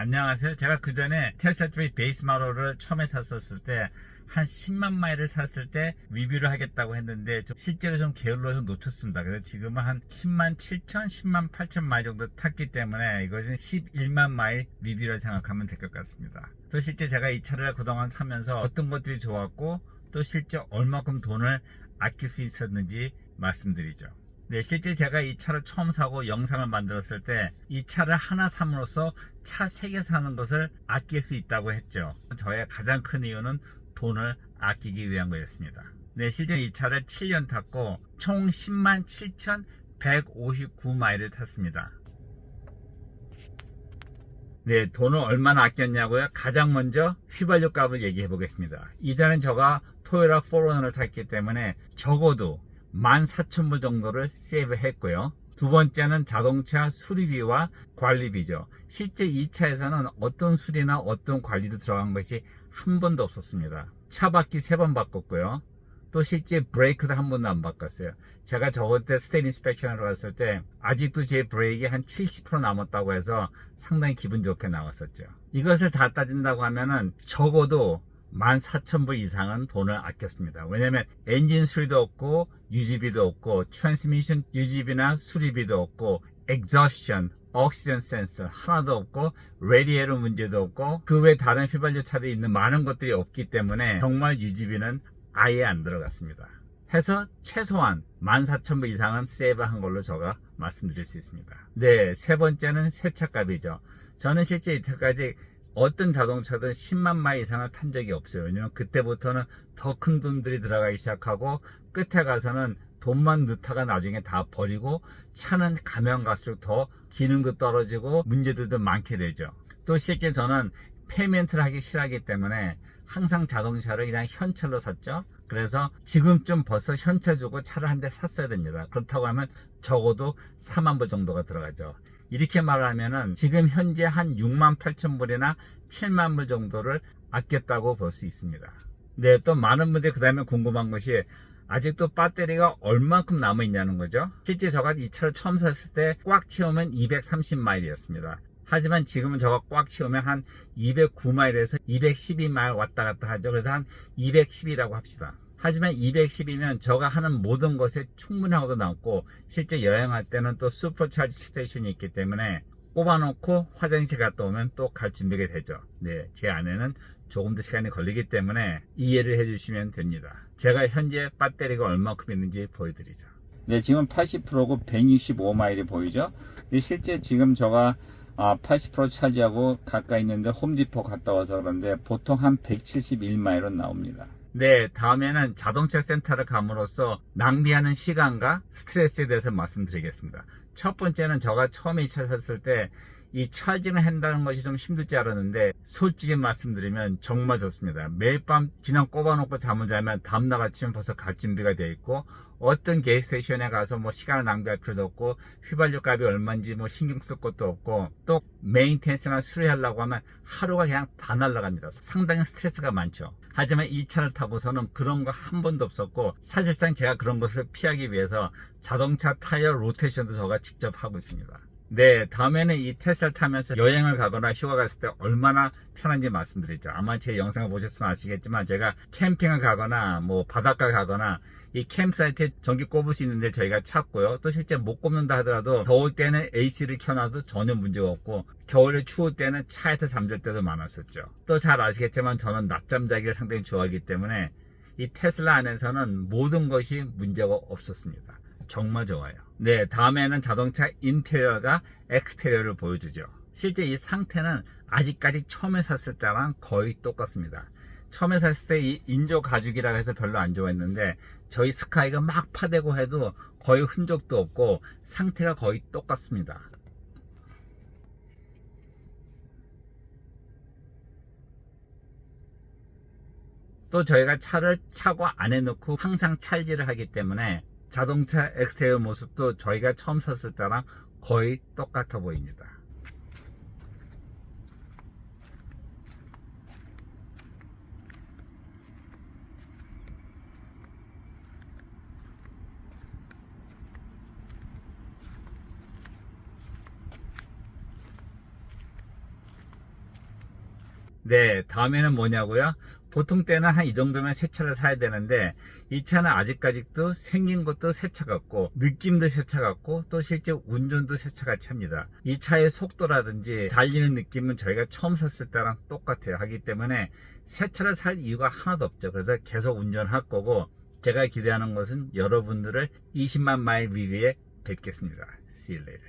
안녕하세요. 제가 그 전에 테슬라 3 베이스 모델을 처음에 샀었을 때 한 10만 마일을 탔을 때 리뷰를 하겠다고 했는데 실제로 좀 게을러서 놓쳤습니다. 그래서 지금은 한 10만 7천, 10만 8천 마일 정도 탔기 때문에 이것은 11만 마일 리뷰를 생각하면 될 것 같습니다. 또 실제 제가 이 차를 그동안 타면서 어떤 것들이 좋았고 또 실제 얼마큼 돈을 아낄 수 있었는지 말씀드리죠. 네, 실제 제가 이 차를 처음 사고 영상을 만들었을 때 이 차를 하나 삼으로써 차 3개 사는 것을 아낄 수 있다고 했죠. 저의 가장 큰 이유는 돈을 아끼기 위한 거였습니다. 네, 실제 이 차를 7년 탔고 총 10만 7,159마일을 탔습니다. 네, 돈을 얼마나 아꼈냐고요? 가장 먼저 휘발유 값을 얘기해 보겠습니다. 이전엔 제가 토요타 4runner를 탔기 때문에 적어도 14,000불 정도를 세이브 했고요. 두 번째는 자동차 수리비와 관리비죠. 실제 이 차에서는 어떤 수리나 어떤 관리도 들어간 것이 한 번도 없었습니다. 차 바퀴 3번 바꿨고요. 또 실제 브레이크도 한 번도 안 바꿨어요. 제가 저번 때 스테인 인스펙션으로 갔을 때 아직도 제 브레이크가 한 70% 남았다고 해서 상당히 기분 좋게 나왔었죠. 이것을 다 따진다고 하면은 적어도 14,000불 이상은 돈을 아꼈습니다. 왜냐면 엔진 수리도 없고 유지비도 없고 트랜스미션 유지비나 수리비도 없고 exhaustion, oxygen sensor 하나도 없고 레디에이터 문제도 없고 그 외 다른 휘발유 차들이 있는 많은 것들이 없기 때문에 정말 유지비는 아예 안 들어갔습니다. 해서 최소한 14,000불 이상은 세이브한 걸로 제가 말씀드릴 수 있습니다. 네, 세 번째는 세차값이죠. 저는 실제 이때까지 어떤 자동차든 10만 마일 이상을 탄 적이 없어요. 왜냐면 그때부터는 더 큰 돈들이 들어가기 시작하고 끝에 가서는 돈만 넣다가 나중에 다 버리고 차는 가면 갈수록 더 기능도 떨어지고 문제들도 많게 되죠. 또 실제 저는 페이멘트를 하기 싫어하기 때문에 항상 자동차를 그냥 현찰로 샀죠. 그래서 지금쯤 벌써 현찰 주고 차를 한 대 샀어야 됩니다. 그렇다고 하면 적어도 4만 불 정도가 들어가죠. 이렇게 말하면은 지금 현재 한 6만 8천 불이나 7만 불 정도를 아꼈다고 볼 수 있습니다. 네, 또 많은 분들이 그 다음에 궁금한 것이 아직도 배터리가 얼만큼 남아있냐는 거죠. 실제 제가 이 차를 처음 샀을 때 꽉 채우면 230마일이었습니다. 하지만 지금은 저가 꽉 채우면 한 209마일에서 212마일 왔다 갔다 하죠. 그래서 한 210이라고 합시다. 하지만 210이면 저가 하는 모든 것에 충분하고도 남고 실제 여행할 때는 또 슈퍼차지 스테이션이 있기 때문에 꼽아놓고 화장실 갔다 오면 또 갈 준비가 되죠. 네, 제 안에는 조금 더 시간이 걸리기 때문에 이해를 해주시면 됩니다. 제가 현재 배터리가 얼마큼 있는지 보여드리죠. 네, 지금 80%고 165마일이 보이죠. 근데 실제 지금 저가 80% 차지하고 가까이 있는데 홈디포 갔다 와서 그런데 보통 한 171마일은 나옵니다. 네, 다음에는 자동차 센터를 감으로써 낭비하는 시간과 스트레스에 대해서 말씀드리겠습니다. 첫 번째는 제가 처음에 이 차 샀을 때 이 차징을 한다는 것이 좀 힘들지 않았는데 솔직히 말씀드리면 정말 좋습니다. 매일 밤 그냥 꼽아놓고 잠을 자면 다음날 아침에 벌써 갈 준비가 되어 있고 어떤 게이스테이션에 가서 뭐 시간을 낭비할 필요도 없고 휘발유 값이 얼마인지 뭐 신경 쓸 것도 없고 또 메인텐스나 수리하려고 하면 하루가 그냥 다 날아갑니다. 상당히 스트레스가 많죠. 하지만 이 차를 타고서는 그런 거 한 번도 없었고 사실상 제가 그런 것을 피하기 위해서 자동차 타이어 로테이션도 제가 직접 하고 있습니다. 네, 다음에는 이 테슬라를 타면서 여행을 가거나 휴가 갔을 때 얼마나 편한지 말씀드리죠. 아마 제 영상을 보셨으면 아시겠지만 제가 캠핑을 가거나 뭐 바닷가 가거나 이 캠사이트에 전기 꼽을 수 있는데 저희가 찾고요. 또 실제 못 꼽는다 하더라도 더울 때는 AC를 켜놔도 전혀 문제가 없고 겨울에 추울 때는 차에서 잠들 때도 많았었죠. 또 잘 아시겠지만 저는 낮잠 자기를 상당히 좋아하기 때문에 이 테슬라 안에서는 모든 것이 문제가 없었습니다. 정말 좋아요. 네, 다음에는 자동차 인테리어가 엑스테리어를 보여주죠. 실제 이 상태는 아직까지 처음에 샀을 때랑 거의 똑같습니다. 처음에 샀을 때 이 인조 가죽이라고 해서 별로 안 좋아했는데 저희 스카이가 막 파대고 해도 거의 흔적도 없고 상태가 거의 똑같습니다. 또 저희가 차를 차고 안에 넣고 항상 찰지를 하기 때문에 자동차 엑스테리어 모습도 저희가 처음 샀을 때랑 거의 똑같아 보입니다. 네, 다음에는 뭐냐고요? 보통 때는 한 이 정도면 새 차를 사야 되는데 이 차는 아직까지도 생긴 것도 새 차 같고 느낌도 새 차 같고 또 실제 운전도 새 차 같이 합니다. 이 차의 속도라든지 달리는 느낌은 저희가 처음 샀을 때랑 똑같아요. 하기 때문에 새 차를 살 이유가 하나도 없죠. 그래서 계속 운전할 거고 제가 기대하는 것은 여러분들을 20만 마일 리뷰에 뵙겠습니다. See you later.